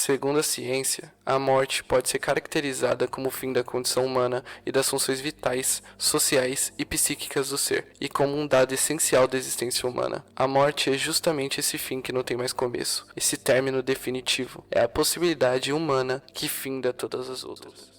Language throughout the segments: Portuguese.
Segundo a ciência, a morte pode ser caracterizada como o fim da condição humana e das funções vitais, sociais e psíquicas do ser, e como um dado essencial da existência humana. A morte é justamente esse fim que não tem mais começo, esse término definitivo. É a possibilidade humana que finda todas as outras.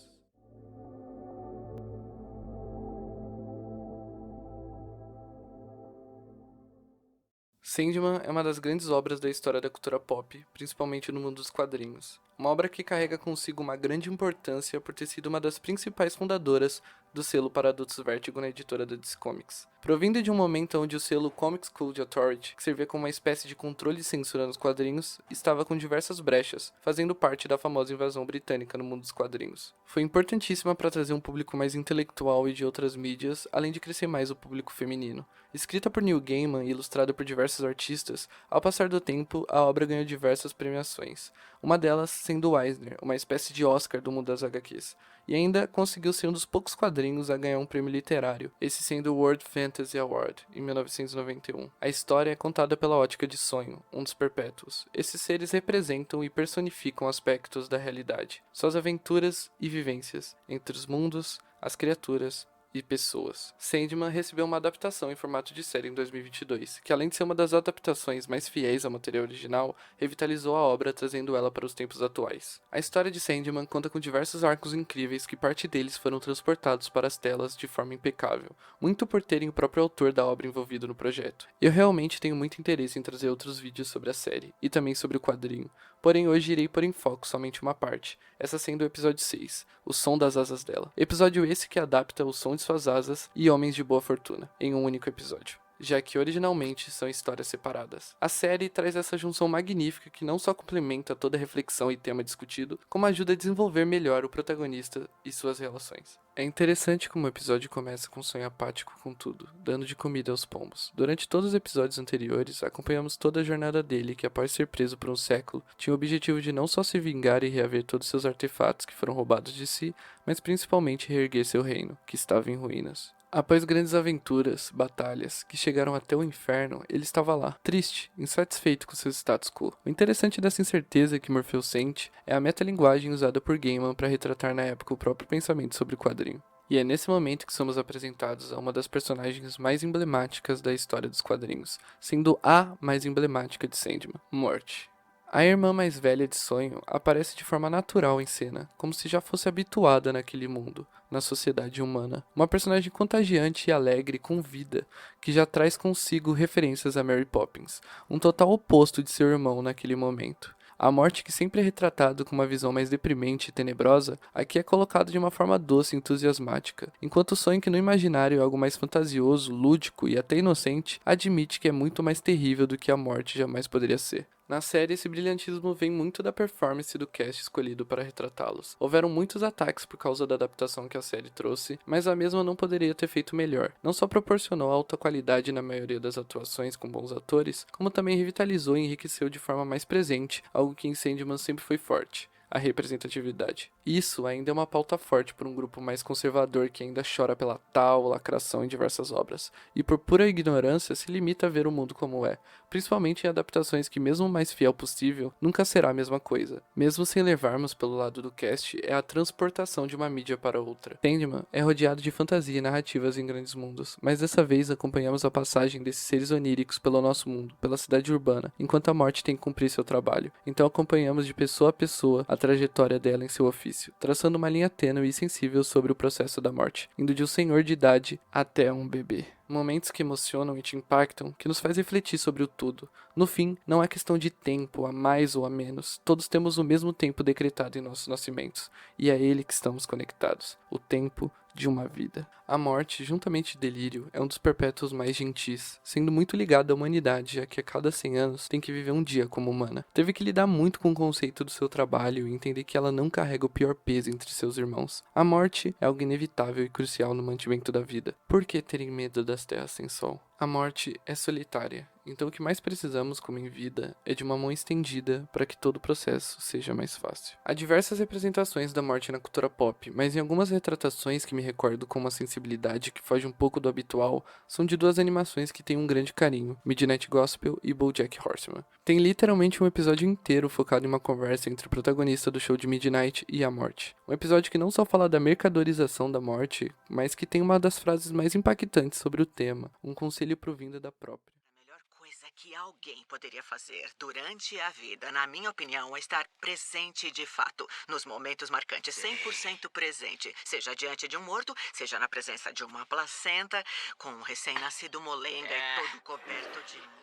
Sandman é uma das grandes obras da história da cultura pop, principalmente no mundo dos quadrinhos. Uma obra que carrega consigo uma grande importância por ter sido uma das principais fundadoras do selo para adultos Vertigo na editora da DC Comics. Provindo de um momento onde o selo Comics Code Authority, que servia como uma espécie de controle de censura nos quadrinhos, estava com diversas brechas, fazendo parte da famosa invasão britânica no mundo dos quadrinhos. Foi importantíssima para trazer um público mais intelectual e de outras mídias, além de crescer mais o público feminino. Escrita por Neil Gaiman e ilustrada por diversos artistas, ao passar do tempo, a obra ganhou diversas premiações, uma delas sendo o Eisner, uma espécie de Oscar do mundo das HQs, e ainda conseguiu ser um dos poucos quadrinhos a ganhar um prêmio literário, esse sendo o World Fantasy Award, em 1991. A história é contada pela ótica de Sonho, um dos perpétuos. Esses seres representam e personificam aspectos da realidade, suas aventuras e vivências entre os mundos, as criaturas e pessoas. Sandman recebeu uma adaptação em formato de série em 2022, que além de ser uma das adaptações mais fiéis ao material original, revitalizou a obra trazendo ela para os tempos atuais. A história de Sandman conta com diversos arcos incríveis que parte deles foram transportados para as telas de forma impecável, muito por terem o próprio autor da obra envolvido no projeto. Eu realmente tenho muito interesse em trazer outros vídeos sobre a série, e também sobre o quadrinho, porém hoje irei pôr em foco somente uma parte, essa sendo o episódio 6, o som das asas dela. Episódio esse que adapta o som de suas asas e Homens de Boa Fortuna, em um único episódio, já que originalmente são histórias separadas. A série traz essa junção magnífica que não só complementa toda a reflexão e tema discutido, como ajuda a desenvolver melhor o protagonista e suas relações. É interessante como o episódio começa com um sonho apático com tudo, dando de comida aos pombos. Durante todos os episódios anteriores, acompanhamos toda a jornada dele, que após ser preso por um século, tinha o objetivo de não só se vingar e reaver todos seus artefatos que foram roubados de si, mas principalmente reerguer seu reino, que estava em ruínas. Após grandes aventuras, batalhas, que chegaram até o inferno, ele estava lá, triste, insatisfeito com seu status quo. O interessante dessa incerteza que Morpheus sente é a metalinguagem usada por Gaiman para retratar na época o próprio pensamento sobre o quadrinho. E é nesse momento que somos apresentados a uma das personagens mais emblemáticas da história dos quadrinhos, sendo a mais emblemática de Sandman, Morte. A irmã mais velha de Sonho aparece de forma natural em cena, como se já fosse habituada naquele mundo, na sociedade humana. Uma personagem contagiante e alegre com vida, que já traz consigo referências a Mary Poppins, um total oposto de seu irmão naquele momento. A morte, que sempre é retratado com uma visão mais deprimente e tenebrosa, aqui é colocado de uma forma doce e entusiasmática, enquanto o sonho que no imaginário é algo mais fantasioso, lúdico e até inocente, admite que é muito mais terrível do que a morte jamais poderia ser. Na série, esse brilhantismo vem muito da performance do cast escolhido para retratá-los. Houveram muitos ataques por causa da adaptação que a série trouxe, mas a mesma não poderia ter feito melhor. Não só proporcionou alta qualidade na maioria das atuações com bons atores, como também revitalizou e enriqueceu de forma mais presente, algo que em Sandman sempre foi forte: a representatividade. Isso ainda é uma pauta forte por um grupo mais conservador que ainda chora pela tal lacração em diversas obras, e por pura ignorância se limita a ver o mundo como é, principalmente em adaptações que, mesmo o mais fiel possível, nunca será a mesma coisa. Mesmo sem levarmos pelo lado do cast, é a transportação de uma mídia para outra. Sandman é rodeado de fantasia e narrativas em grandes mundos, mas dessa vez acompanhamos a passagem desses seres oníricos pelo nosso mundo, pela cidade urbana, enquanto a morte tem que cumprir seu trabalho. Então acompanhamos de pessoa a pessoa a trajetória dela em seu ofício, traçando uma linha tênue e sensível sobre o processo da morte, indo de um senhor de idade até um bebê. Momentos que emocionam e te impactam, que nos faz refletir sobre o tudo. No fim, não é questão de tempo, a mais ou a menos. Todos temos o mesmo tempo decretado em nossos nascimentos, e é a ele que estamos conectados. O tempo de uma vida. A morte, juntamente de delírio, é um dos perpétuos mais gentis, sendo muito ligado à humanidade, já que a cada 100 anos tem que viver um dia como humana. Teve que lidar muito com o conceito do seu trabalho e entender que ela não carrega o pior peso entre seus irmãos. A morte é algo inevitável e crucial no mantimento da vida. Por que terem medo das terras sem sol? A morte é solitária, então o que mais precisamos, como em vida, é de uma mão estendida para que todo o processo seja mais fácil. Há diversas representações da morte na cultura pop, mas em algumas retratações que me recordo com uma sensibilidade que foge um pouco do habitual, são de duas animações que têm um grande carinho, Midnight Gospel e BoJack Horseman. Tem literalmente um episódio inteiro focado em uma conversa entre o protagonista do show de Midnight e a morte. Um episódio que não só fala da mercadorização da morte, mas que tem uma das frases mais impactantes sobre o tema, um conselho provindo da própria. A melhor coisa que alguém poderia fazer durante a vida, na minha opinião, é estar presente de fato, nos momentos marcantes, 100% presente, seja diante de um morto, seja na presença de uma placenta, com um recém-nascido molenga e todo coberto de muco.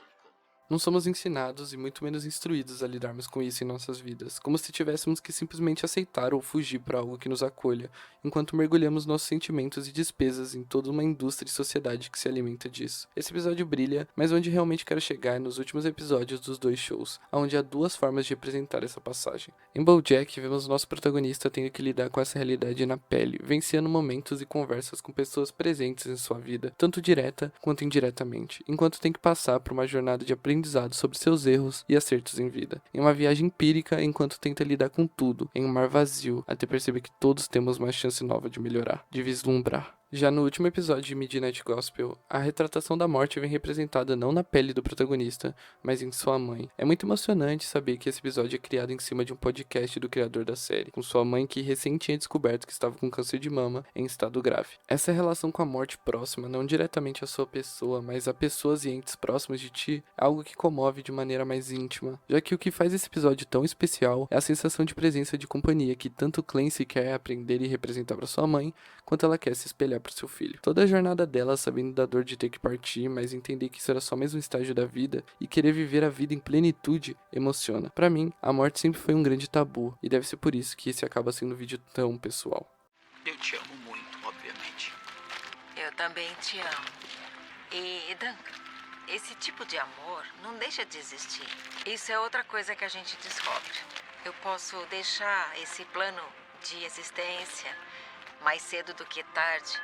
Não somos ensinados e muito menos instruídos a lidarmos com isso em nossas vidas, como se tivéssemos que simplesmente aceitar ou fugir para algo que nos acolha, enquanto mergulhamos nossos sentimentos e despesas em toda uma indústria e sociedade que se alimenta disso. Esse episódio brilha, mas onde realmente quero chegar é nos últimos episódios dos dois shows, onde há duas formas de representar essa passagem. Em BoJack, vemos nosso protagonista tendo que lidar com essa realidade na pele, vencendo momentos e conversas com pessoas presentes em sua vida, tanto direta quanto indiretamente, enquanto tem que passar por uma jornada de aprendizado sobre seus erros e acertos em vida, em uma viagem empírica enquanto tenta lidar com tudo, em um mar vazio, até perceber que todos temos uma chance nova de melhorar, de vislumbrar. Já no último episódio de Midnight Gospel, a retratação da morte vem representada não na pele do protagonista, mas em sua mãe. É muito emocionante saber que esse episódio é criado em cima de um podcast do criador da série, com sua mãe que recém tinha descoberto que estava com câncer de mama em estado grave. Essa relação com a morte próxima, não diretamente à sua pessoa, mas a pessoas e entes próximos de ti, é algo que comove de maneira mais íntima, já que o que faz esse episódio tão especial é a sensação de presença de companhia que tanto Clancy quer aprender e representar para sua mãe, quanto ela quer se espelhar para seu filho. Toda a jornada dela, sabendo da dor de ter que partir, mas entender que isso era só mais um estágio da vida e querer viver a vida em plenitude, emociona. Para mim, a morte sempre foi um grande tabu e deve ser por isso que esse acaba sendo um vídeo tão pessoal. Eu te amo muito, obviamente. Eu também te amo. E, Duncan, esse tipo de amor não deixa de existir. Isso é outra coisa que a gente descobre. Eu posso deixar esse plano de existência mais cedo do que tarde,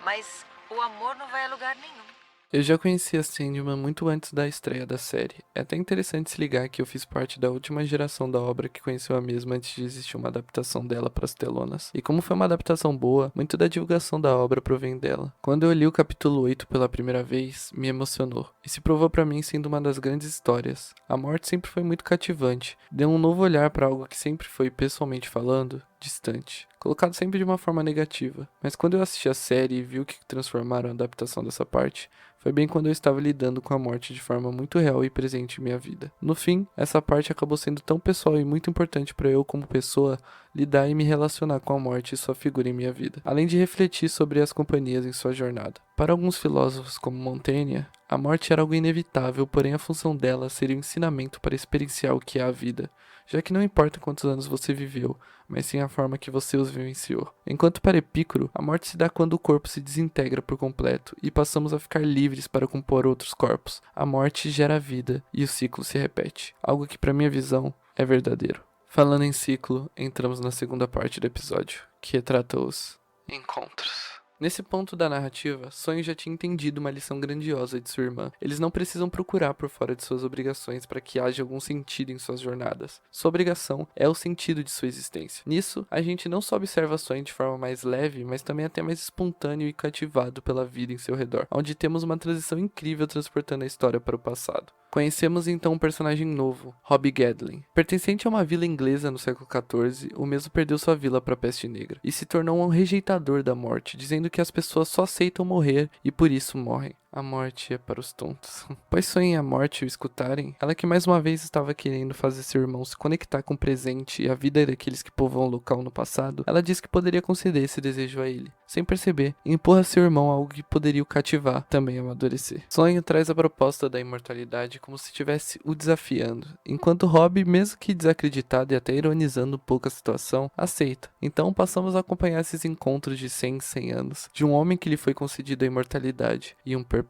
mas o amor não vai a lugar nenhum. Eu já conhecia Sandman muito antes da estreia da série. É até interessante se ligar que eu fiz parte da última geração da obra que conheceu a mesma antes de existir uma adaptação dela para as telonas. E como foi uma adaptação boa, muito da divulgação da obra provém dela. Quando eu li o capítulo 8 pela primeira vez, me emocionou. E se provou para mim sendo uma das grandes histórias. A morte sempre foi muito cativante. Deu um novo olhar para algo que sempre foi, pessoalmente falando, distante, colocado sempre de uma forma negativa. Mas quando eu assisti a série e vi o que transformaram a adaptação dessa parte, foi bem quando eu estava lidando com a morte de forma muito real e presente em minha vida. No fim, essa parte acabou sendo tão pessoal e muito importante para eu como pessoa lidar e me relacionar com a morte e sua figura em minha vida, além de refletir sobre as companhias em sua jornada. Para alguns filósofos como Montaigne, a morte era algo inevitável, porém a função dela seria o ensinamento para experienciar o que é a vida, já que não importa quantos anos você viveu, mas sim a forma que você os vivenciou. Enquanto para Epicuro, a morte se dá quando o corpo se desintegra por completo e passamos a ficar livres para compor outros corpos. A morte gera vida e o ciclo se repete, algo que para minha visão é verdadeiro. Falando em ciclo, entramos na segunda parte do episódio, que retrata os encontros. Nesse ponto da narrativa, Sonho já tinha entendido uma lição grandiosa de sua irmã. Eles não precisam procurar por fora de suas obrigações para que haja algum sentido em suas jornadas. Sua obrigação é o sentido de sua existência. Nisso, a gente não só observa Sonho de forma mais leve, mas também até mais espontâneo e cativado pela vida em seu redor, onde temos uma transição incrível transportando a história para o passado. Conhecemos então um personagem novo, Robbie Gadlin. Pertencente a uma vila inglesa no século XIV, o mesmo perdeu sua vila para a peste negra e se tornou um rejeitador da morte, dizendo que as pessoas só aceitam morrer e por isso morrem. A morte é para os tontos. Pois sonhem a morte o escutarem, ela que mais uma vez estava querendo fazer seu irmão se conectar com o presente e a vida daqueles que povoam o local no passado, ela disse que poderia conceder esse desejo a ele. Sem perceber, empurra seu irmão a algo que poderia o cativar, também amadurecer. Sonho traz a proposta da imortalidade como se estivesse o desafiando, enquanto Robbie, mesmo que desacreditado e até ironizando um pouco a situação, aceita. Então passamos a acompanhar esses encontros de 100 em 100 anos, de um homem que lhe foi concedido a imortalidade e um perpétuo.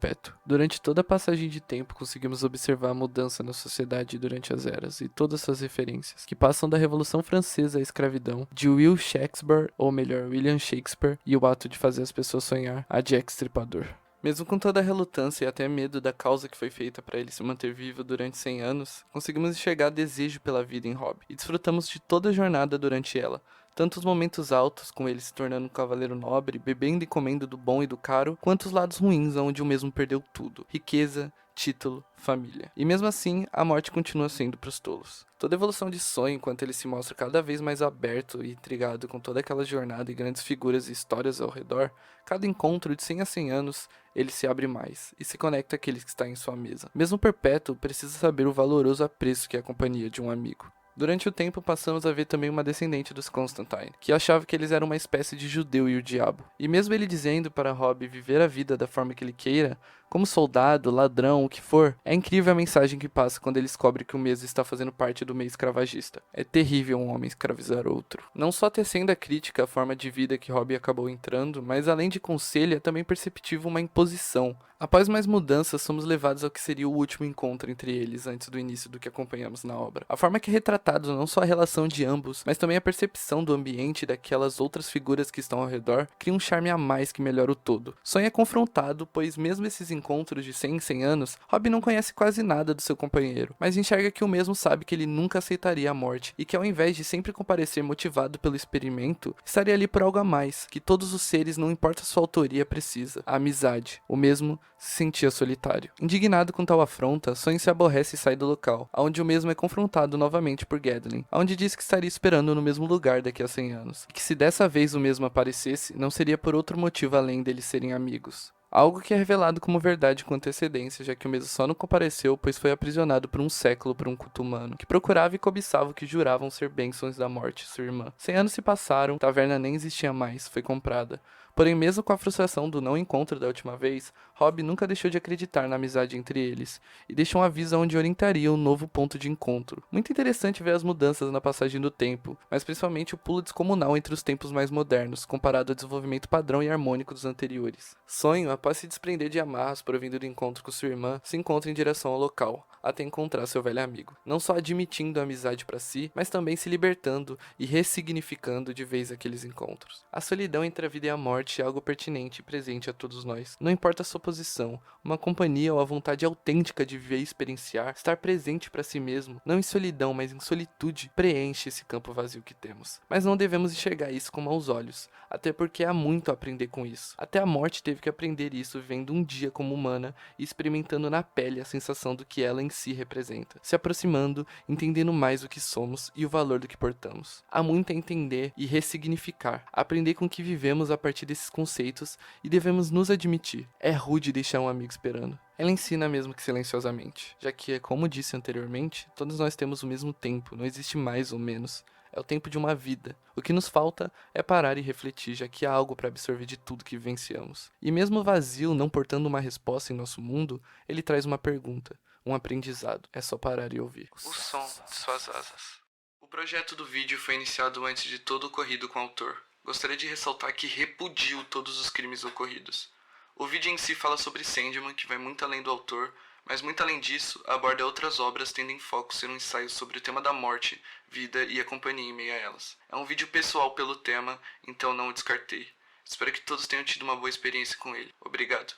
Durante toda a passagem de tempo, conseguimos observar a mudança na sociedade durante as eras e todas suas referências, que passam da Revolução Francesa à escravidão, de Will Shakespeare, ou melhor, William Shakespeare, e o ato de fazer as pessoas sonhar, a Jack Stripador. Mesmo com toda a relutância e até medo da causa que foi feita para ele se manter vivo durante 100 anos, conseguimos enxergar desejo pela vida em Robb e desfrutamos de toda a jornada durante ela. Tanto os momentos altos, com ele se tornando um cavaleiro nobre, bebendo e comendo do bom e do caro, quanto os lados ruins, onde o mesmo perdeu tudo: riqueza, título, família. E mesmo assim, a morte continua sendo pros tolos. Toda evolução de Sonho, enquanto ele se mostra cada vez mais aberto e intrigado com toda aquela jornada e grandes figuras e histórias ao redor, cada encontro de 100 a 100 anos, ele se abre mais e se conecta àqueles que está em sua mesa. Mesmo Perpétuo precisa saber o valoroso apreço que é a companhia de um amigo. Durante o tempo, passamos a ver também uma descendente dos Constantine, que achava que eles eram uma espécie de judeu e o diabo. E mesmo ele dizendo para Robb viver a vida da forma que ele queira, como soldado, ladrão, o que for, é incrível a mensagem que passa quando ele descobre que o mesmo está fazendo parte do meio escravagista. É terrível um homem escravizar outro. Não só tecendo a crítica à forma de vida que Robb acabou entrando, mas além de conselho, é também perceptível uma imposição. Após mais mudanças, somos levados ao que seria o último encontro entre eles antes do início do que acompanhamos na obra. A forma que é retratado não só a relação de ambos, mas também a percepção do ambiente e daquelas outras figuras que estão ao redor, cria um charme a mais que melhora o todo. Sonho é confrontado, pois mesmo esses encontros de 100 em 100 anos, Robb não conhece quase nada do seu companheiro, mas enxerga que o mesmo sabe que ele nunca aceitaria a morte, e que ao invés de sempre comparecer motivado pelo experimento, estaria ali por algo a mais, que todos os seres, não importa sua autoria, precisa: a amizade. O mesmo se sentia solitário. Indignado com tal afronta, Sonho se aborrece e sai do local, onde o mesmo é confrontado novamente por Gendlin, onde diz que estaria esperando no mesmo lugar daqui a 100 anos, e que se dessa vez o mesmo aparecesse, não seria por outro motivo além deles serem amigos. Algo que é revelado como verdade com antecedência, já que o mesmo só não compareceu pois foi aprisionado por um século por um culto humano, que procurava e cobiçava o que juravam ser bênçãos da morte, sua irmã. 100 anos se passaram, a taverna nem existia mais, foi comprada. Porém, mesmo com a frustração do não encontro da última vez, Robb nunca deixou de acreditar na amizade entre eles, e deixou um aviso onde orientaria um novo ponto de encontro. Muito interessante ver as mudanças na passagem do tempo, mas principalmente o pulo descomunal entre os tempos mais modernos, comparado ao desenvolvimento padrão e harmônico dos anteriores. Sonho, após se desprender de amarras provindo do encontro com sua irmã, se encontra em direção ao local, até encontrar seu velho amigo. Não só admitindo a amizade para si, mas também se libertando e ressignificando de vez aqueles encontros. A solidão entre a vida e a morte é algo pertinente e presente a todos nós. Não importa a sua posição, uma companhia ou a vontade autêntica de viver e experienciar, estar presente para si mesmo, não em solidão, mas em solitude, preenche esse campo vazio que temos. Mas não devemos enxergar isso com maus olhos, até porque há muito a aprender com isso. Até a morte teve que aprender isso vivendo um dia como humana e experimentando na pele a sensação do que ela em si representa, se aproximando, entendendo mais o que somos e o valor do que portamos. Há muito a entender e ressignificar, aprender com o que vivemos a partir desses conceitos e devemos nos admitir. É rude deixar um amigo esperando. Ela ensina mesmo que silenciosamente, já que, como disse anteriormente, todos nós temos o mesmo tempo, não existe mais ou menos. É o tempo de uma vida. O que nos falta é parar e refletir, já que há algo para absorver de tudo que vivenciamos. E mesmo vazio, não portando uma resposta em nosso mundo, ele traz uma pergunta, um aprendizado. É só parar e ouvir. O som de suas asas. O projeto do vídeo foi iniciado antes de todo o ocorrido com o autor. Gostaria de ressaltar que repudio todos os crimes ocorridos. O vídeo em si fala sobre Sandman, que vai muito além do autor, mas muito além disso, aborda outras obras tendo em foco ser um ensaio sobre o tema da morte, vida e a companhia em meio a elas. É um vídeo pessoal pelo tema, então não o descartei. Espero que todos tenham tido uma boa experiência com ele. Obrigado.